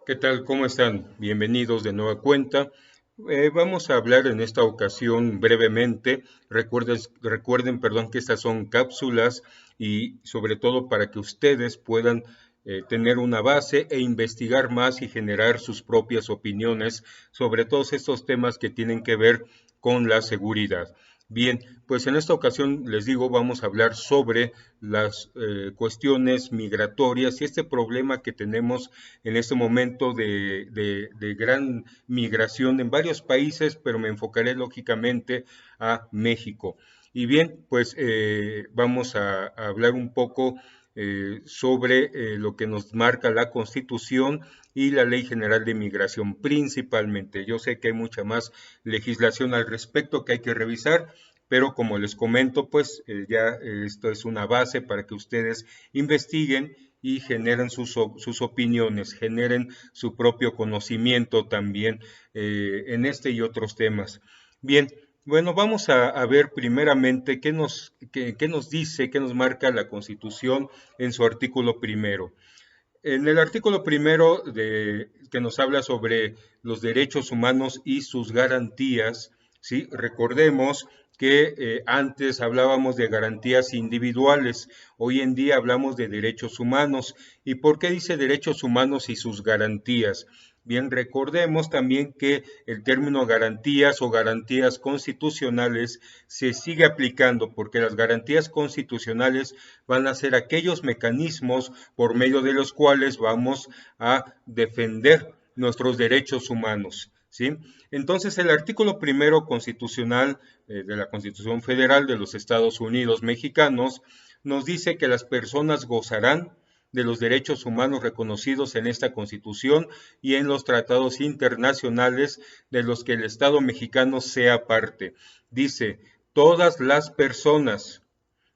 ¿Qué tal? ¿Cómo están? Bienvenidos de nueva cuenta. Vamos a hablar en esta ocasión brevemente. Recuerden, que estas son cápsulas y sobre todo para que ustedes puedan tener una base e investigar más y generar sus propias opiniones sobre todos estos temas que tienen que ver con la seguridad. Bien, pues en esta ocasión les digo, vamos a hablar sobre las cuestiones migratorias y este problema que tenemos en este momento de gran migración en varios países, pero me enfocaré lógicamente a México. Y bien, pues vamos a hablar un poco sobre lo que nos marca la Constitución y la Ley General de Migración principalmente. Yo sé que hay mucha más legislación al respecto que hay que revisar, pero como les comento, pues esto es una base para que ustedes investiguen y generen sus opiniones, generen su propio conocimiento también en este y otros temas. Bien, bueno, vamos a ver primeramente qué nos dice, qué nos marca la Constitución en su artículo primero. En el artículo primero que nos habla sobre los derechos humanos y sus garantías, ¿sí? Recordemos que antes hablábamos de garantías individuales, hoy en día hablamos de derechos humanos. ¿Y por qué dice derechos humanos y sus garantías? Bien, recordemos también que el término garantías o garantías constitucionales se sigue aplicando porque las garantías constitucionales van a ser aquellos mecanismos por medio de los cuales vamos a defender nuestros derechos humanos. ¿Sí? Entonces, el artículo primero constitucional de la Constitución Federal de los Estados Unidos Mexicanos nos dice que las personas gozarán de los derechos humanos reconocidos en esta Constitución y en los tratados internacionales de los que el Estado mexicano sea parte. Dice, todas las personas,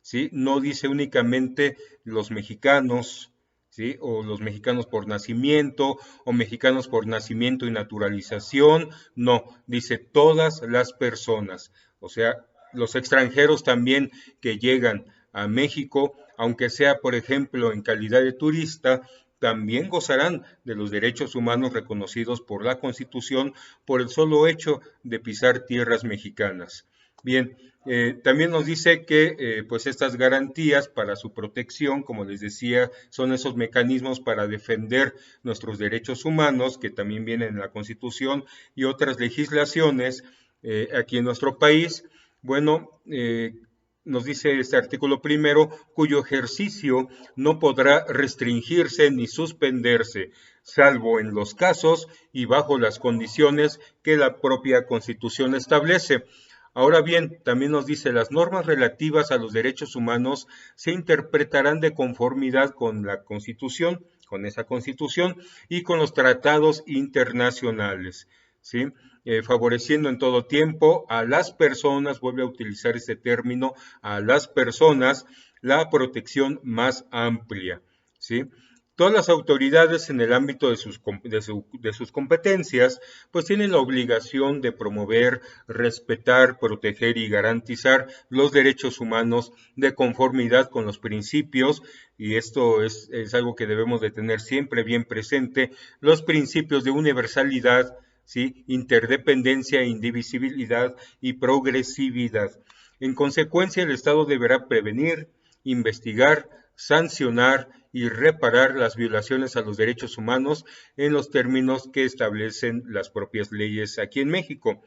¿sí? No dice únicamente los mexicanos, ¿sí? O los mexicanos por nacimiento, o mexicanos por nacimiento y naturalización, no, dice todas las personas, o sea, los extranjeros también que llegan a México, aunque sea, por ejemplo, en calidad de turista, también gozarán de los derechos humanos reconocidos por la Constitución por el solo hecho de pisar tierras mexicanas. Bien, también nos dice que pues estas garantías para su protección, como les decía, son esos mecanismos para defender nuestros derechos humanos que también vienen en la Constitución y otras legislaciones aquí en nuestro país. Bueno, nos dice este artículo primero, cuyo ejercicio no podrá restringirse ni suspenderse, salvo en los casos y bajo las condiciones que la propia Constitución establece. Ahora bien, también nos dice, las normas relativas a los derechos humanos se interpretarán de conformidad con la Constitución, con esa Constitución y con los tratados internacionales, ¿sí? Favoreciendo en todo tiempo a las personas, vuelve a utilizar este término, a las personas, la protección más amplia, ¿sí? Todas las autoridades en el ámbito de sus competencias, pues tienen la obligación de promover, respetar, proteger y garantizar los derechos humanos de conformidad con los principios, y esto es algo que debemos de tener siempre bien presente, los principios de universalidad, ¿sí? Interdependencia, indivisibilidad y progresividad. En consecuencia, el Estado deberá prevenir, investigar, sancionar y reparar las violaciones a los derechos humanos en los términos que establecen las propias leyes aquí en México.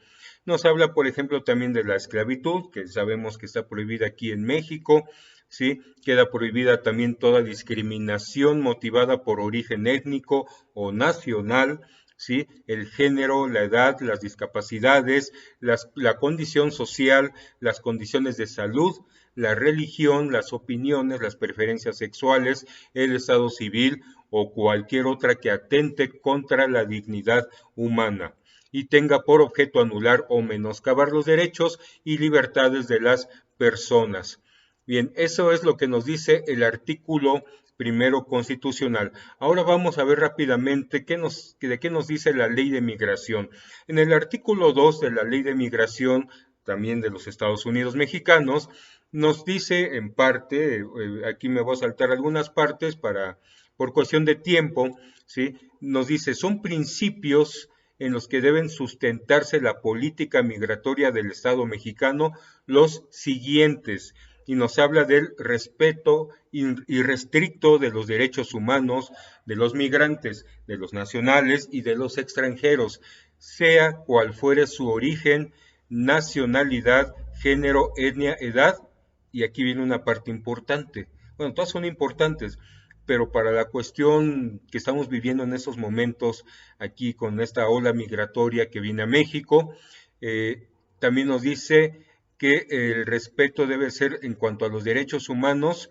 Nos habla, por ejemplo, también de la esclavitud, que sabemos que está prohibida aquí en México, ¿sí? Queda prohibida también toda discriminación motivada por origen étnico o nacional, ¿sí? El género, la edad, las discapacidades, la condición social, las condiciones de salud, la religión, las opiniones, las preferencias sexuales, el estado civil o cualquier otra que atente contra la dignidad humana y tenga por objeto anular o menoscabar los derechos y libertades de las personas. Bien, eso es lo que nos dice el artículo primero constitucional. Ahora vamos a ver rápidamente de qué nos dice la ley de migración. En el artículo 2 de la ley de migración, también de los Estados Unidos mexicanos, nos dice en parte, aquí me voy a saltar algunas partes por cuestión de tiempo, ¿sí? Nos dice, son principios en los que deben sustentarse la política migratoria del Estado mexicano los siguientes, y nos habla del respeto irrestricto de los derechos humanos de los migrantes, de los nacionales y de los extranjeros, sea cual fuere su origen, nacionalidad, género, etnia, edad, y aquí viene una parte importante. Bueno, todas son importantes, pero para la cuestión que estamos viviendo en estos momentos, aquí con esta ola migratoria que viene a México, también nos dice que el respeto debe ser en cuanto a los derechos humanos,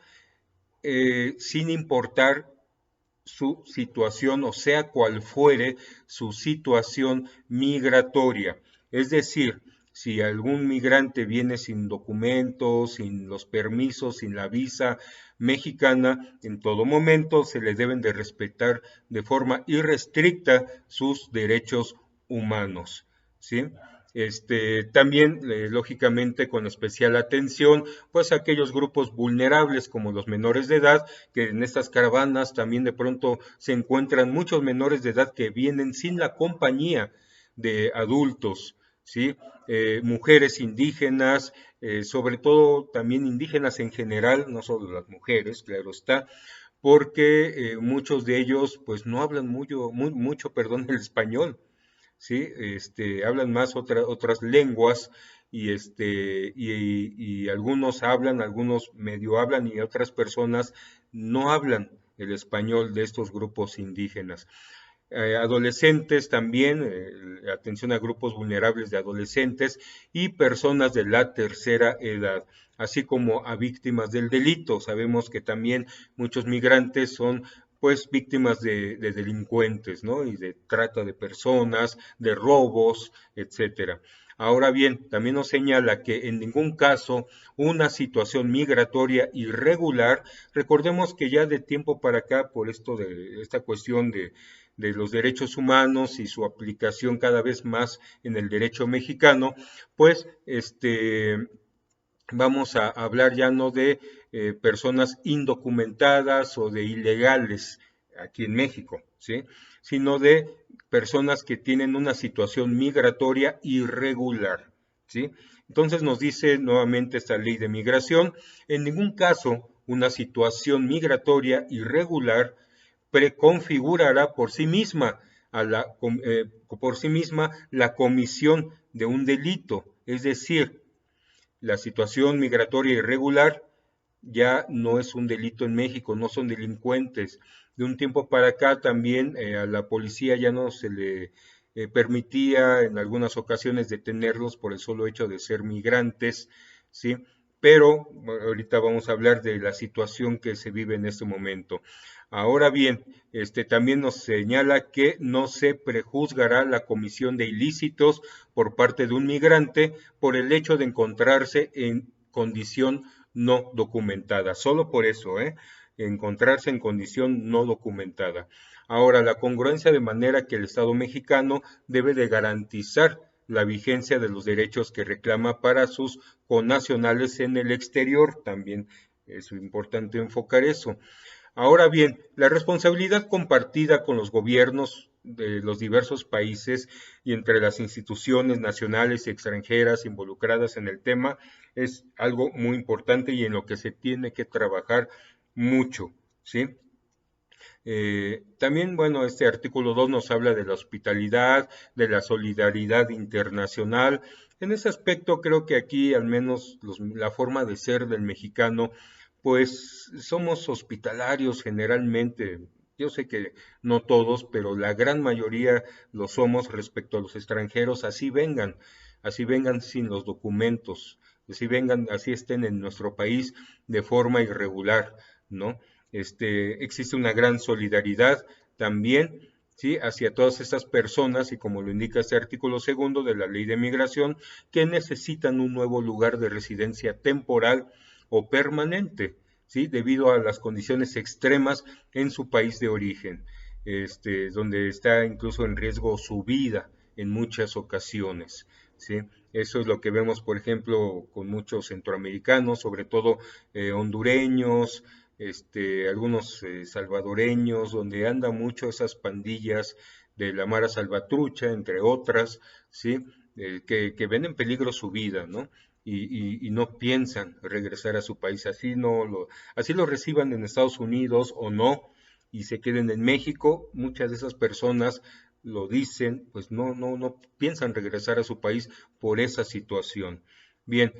sin importar su situación, o sea cual fuere su situación migratoria. Es decir, si algún migrante viene sin documentos, sin los permisos, sin la visa mexicana, en todo momento se le deben de respetar de forma irrestricta sus derechos humanos, ¿sí? También, lógicamente, con especial atención, pues aquellos grupos vulnerables como los menores de edad, que en estas caravanas también de pronto se encuentran muchos menores de edad que vienen sin la compañía de adultos, ¿sí? Mujeres indígenas, sobre todo también indígenas en general, no solo las mujeres, claro está, porque muchos de ellos pues no hablan mucho, perdón, el español, ¿sí? Hablan más otras lenguas y algunos hablan, algunos medio hablan y otras personas no hablan el español de estos grupos indígenas. Adolescentes también, atención a grupos vulnerables de adolescentes y personas de la tercera edad, así como a víctimas del delito. Sabemos que también muchos migrantes son pues víctimas de delincuentes, ¿no? Y de trata de personas, de robos, etcétera. Ahora bien, también nos señala que en ningún caso una situación migratoria irregular, recordemos que ya de tiempo para acá, por esto de esta cuestión de los derechos humanos y su aplicación cada vez más en el derecho mexicano, pues vamos a hablar ya no de personas indocumentadas o de ilegales aquí en México, ¿sí? Sino de personas que tienen una situación migratoria irregular, ¿sí? Entonces nos dice nuevamente esta ley de migración, en ningún caso una situación migratoria irregular preconfigurará por sí misma la comisión de un delito, es decir, la situación migratoria irregular ya no es un delito en México, no son delincuentes. De un tiempo para acá también a la policía ya no se le permitía en algunas ocasiones detenerlos por el solo hecho de ser migrantes, ¿sí? Pero ahorita vamos a hablar de la situación que se vive en este momento. Ahora bien, también nos señala que no se prejuzgará la comisión de ilícitos por parte de un migrante por el hecho de encontrarse en condición no documentada. Solo por eso, encontrarse en condición no documentada. Ahora, la congruencia de manera que el Estado mexicano debe de garantizar la vigencia de los derechos que reclama para sus connacionales en el exterior. También es importante enfocar eso. Ahora bien, la responsabilidad compartida con los gobiernos de los diversos países y entre las instituciones nacionales y extranjeras involucradas en el tema es algo muy importante y en lo que se tiene que trabajar mucho, ¿sí? También, bueno, este artículo 2 nos habla de la hospitalidad, de la solidaridad internacional. En ese aspecto creo que aquí al menos la forma de ser del mexicano, pues somos hospitalarios generalmente. Yo sé que no todos, pero la gran mayoría lo somos respecto a los extranjeros, así vengan sin los documentos, así vengan, así estén en nuestro país de forma irregular, ¿no? Existe una gran solidaridad también, ¿sí? Hacia todas estas personas y como lo indica este artículo segundo de la Ley de Migración, que necesitan un nuevo lugar de residencia temporal o permanente, ¿sí? Debido a las condiciones extremas en su país de origen, donde está incluso en riesgo su vida en muchas ocasiones, ¿sí? Eso es lo que vemos, por ejemplo, con muchos centroamericanos, sobre todo hondureños, algunos salvadoreños, donde anda mucho esas pandillas de la Mara Salvatrucha, entre otras, ¿sí? Que ven en peligro su vida, ¿no? Y no piensan regresar a su país, así lo reciban en Estados Unidos o no, y se queden en México, muchas de esas personas lo dicen, pues no piensan regresar a su país por esa situación. Bien,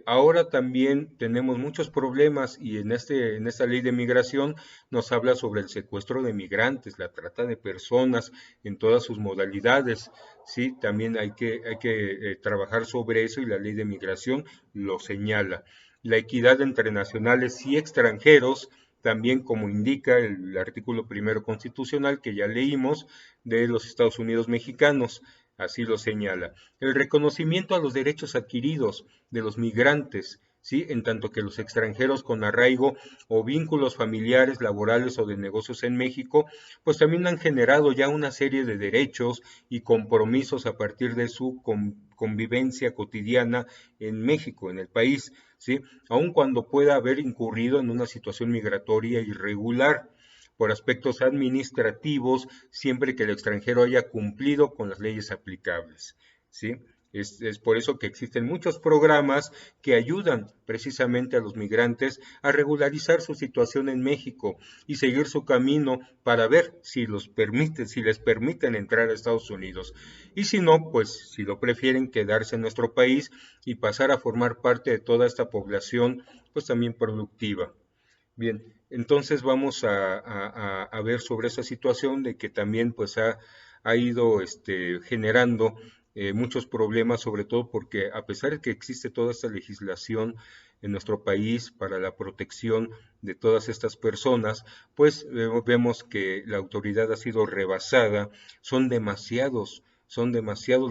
ahora también tenemos muchos problemas y en esta ley de migración nos habla sobre el secuestro de migrantes, la trata de personas en todas sus modalidades. Sí, también hay que trabajar sobre eso y la ley de migración lo señala. La equidad entre nacionales y extranjeros, también como indica el artículo primero constitucional que ya leímos de los Estados Unidos mexicanos, así lo señala. El reconocimiento a los derechos adquiridos de los migrantes, ¿sí? En tanto que los extranjeros con arraigo o vínculos familiares, laborales o de negocios en México, pues también han generado ya una serie de derechos y compromisos a partir de su convivencia cotidiana en México, en el país, ¿sí? Aun cuando pueda haber incurrido en una situación migratoria irregular por aspectos administrativos, siempre que el extranjero haya cumplido con las leyes aplicables, ¿sí? Es por eso que existen muchos programas que ayudan precisamente a los migrantes a regularizar su situación en México y seguir su camino para ver si les permiten entrar a Estados Unidos. Y si no, pues si lo prefieren quedarse en nuestro país y pasar a formar parte de toda esta población, pues también productiva. Bien, entonces vamos a ver sobre esa situación de que también pues ha ido generando muchos problemas, sobre todo porque a pesar de que existe toda esta legislación en nuestro país para la protección de todas estas personas, pues vemos que la autoridad ha sido rebasada, son demasiados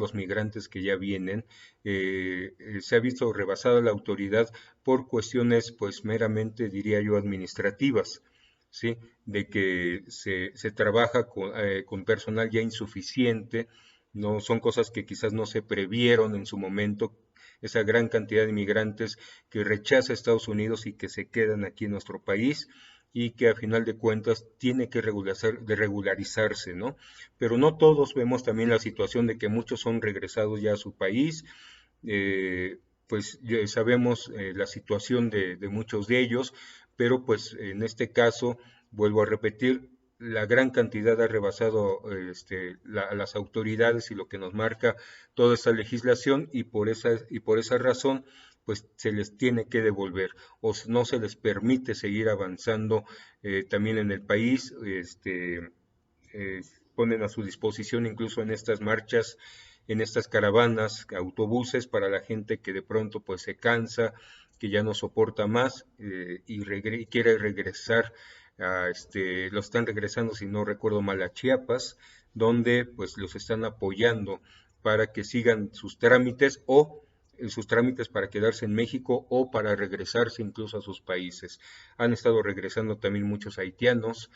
los migrantes que ya vienen, se ha visto rebasada la autoridad por cuestiones, pues meramente, diría yo, administrativas, ¿sí? De que se trabaja con personal ya insuficiente, no son cosas que quizás no se previeron en su momento, esa gran cantidad de migrantes que rechaza Estados Unidos y que se quedan aquí en nuestro país y que a final de cuentas tiene que regularizarse, ¿no? Pero no todos, vemos también la situación de que muchos son regresados ya a su país, eh, pues ya sabemos la situación de muchos de ellos, pero pues en este caso, vuelvo a repetir, la gran cantidad ha rebasado a las autoridades y lo que nos marca toda esta legislación y por esa razón pues se les tiene que devolver o no se les permite seguir avanzando también en el país, eh, ponen a su disposición incluso en estas marchas, en estas caravanas, autobuses para la gente que de pronto pues se cansa, que ya no soporta más y quiere regresar los están regresando, si no recuerdo mal, a Chiapas, donde pues los están apoyando para que sigan sus trámites o sus trámites para quedarse en México o para regresarse incluso a sus países. Han estado regresando también muchos haitianos,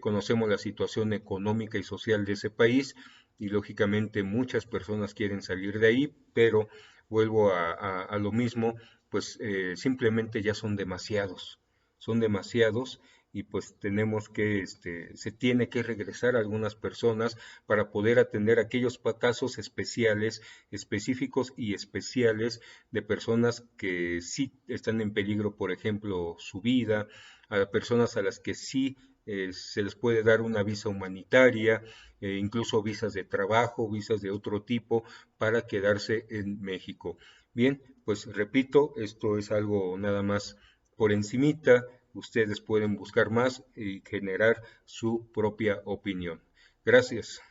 conocemos la situación económica y social de ese país y lógicamente muchas personas quieren salir de ahí, pero vuelvo a lo mismo, pues simplemente ya son demasiados y pues tenemos que, se tiene que regresar a algunas personas para poder atender aquellos casos especiales, específicos y especiales de personas que sí están en peligro, por ejemplo, su vida, a personas a las que sí se les puede dar una visa humanitaria, incluso visas de trabajo, visas de otro tipo para quedarse en México. Bien, pues repito, esto es algo nada más por encimita, ustedes pueden buscar más y generar su propia opinión. Gracias.